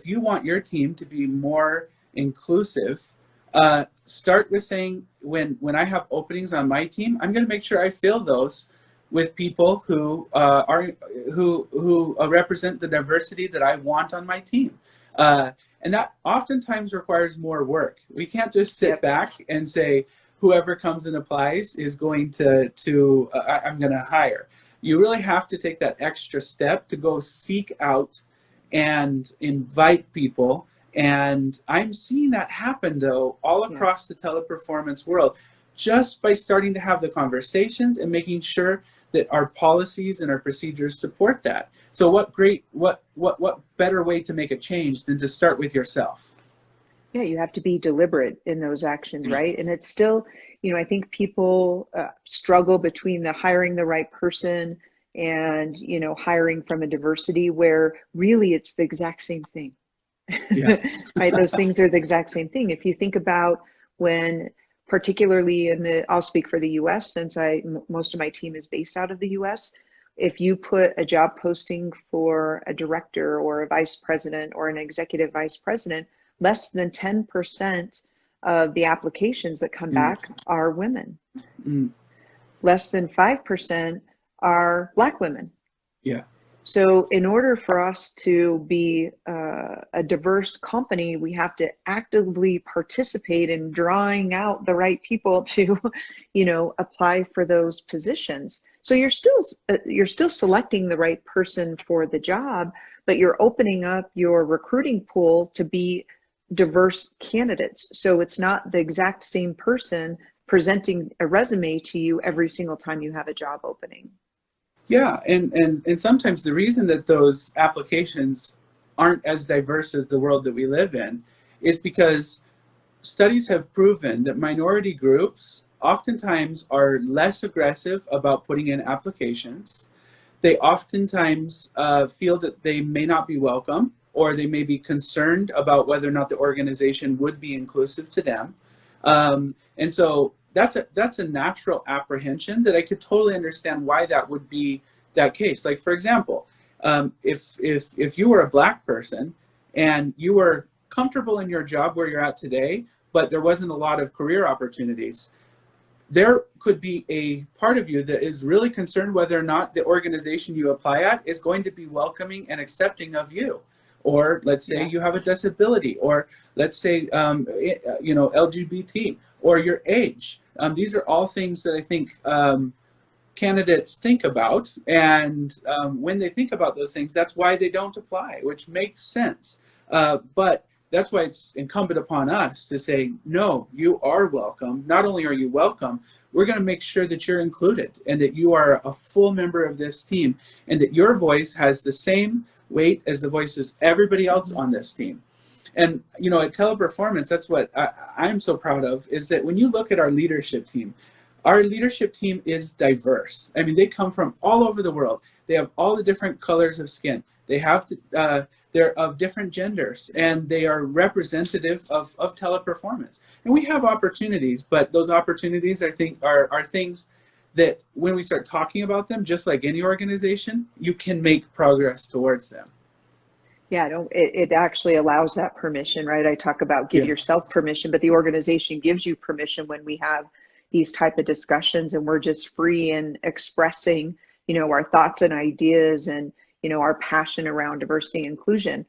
if you want your team to be more inclusive, start with saying, when I have openings on my team, I'm going to make sure I fill those with people who represent the diversity that I want on my team. And that oftentimes requires more work. We can't just sit back and say, whoever comes and applies is going I'm going to hire. You really have to take that extra step to go seek out and invite people. And I'm seeing that happen, though, all across the teleperformance world, just by starting to have the conversations and making sure that our policies and our procedures support that. So what better way to make a change than to start with yourself? Yeah, you have to be deliberate in those actions, right? And it's still, I think people struggle between the hiring the right person and, hiring from a diversity where really it's the exact same thing. Yeah. Right? Those things are the exact same thing. If you think about when, particularly I'll speak for the US since most of my team is based out of the US. If you put a job posting for a director or a vice president or an executive vice president, less than 10% of the applications that come back are women. Less than 5% are Black women. Yeah. So in order for us to be a diverse company, we have to actively participate in drawing out the right people to, apply for those positions. So you're still selecting the right person for the job, but you're opening up your recruiting pool to be diverse candidates. So it's not the exact same person presenting a resume to you every single time you have a job opening. Yeah, and sometimes the reason that those applications aren't as diverse as the world that we live in is because studies have proven that minority groups oftentimes are less aggressive about putting in applications. They oftentimes feel that they may not be welcome, or they may be concerned about whether or not the organization would be inclusive to them. And so that's a natural apprehension that I could totally understand why that would be that case. Like, for example, if you were a Black person and you were comfortable in your job where you're at today, but there wasn't a lot of career opportunities, there could be a part of you that is really concerned whether or not the organization you apply at is going to be welcoming and accepting of you. Or let's say you have a disability, or let's say, LGBT, or your age. These are all things that I think candidates think about. And when they think about those things, that's why they don't apply, which makes sense. But that's why it's incumbent upon us to say, no, you are welcome. Not only are you welcome, we're going to make sure that you're included and that you are a full member of this team and that your voice has the same weight as the voices everybody else on this team. And at Teleperformance, that's what I'm so proud of, is that when you look at our leadership team is diverse. I mean, they come from all over the world. They have all the different colors of skin. They have they're of different genders, and they are representative of Teleperformance. And we have opportunities, but those opportunities, I think, are things that when we start talking about them, just like any organization, you can make progress towards them. Yeah, it actually allows that permission, right? I talk about give yourself permission, but the organization gives you permission when we have these type of discussions and we're just free in expressing, our thoughts and ideas and, our passion around diversity and inclusion.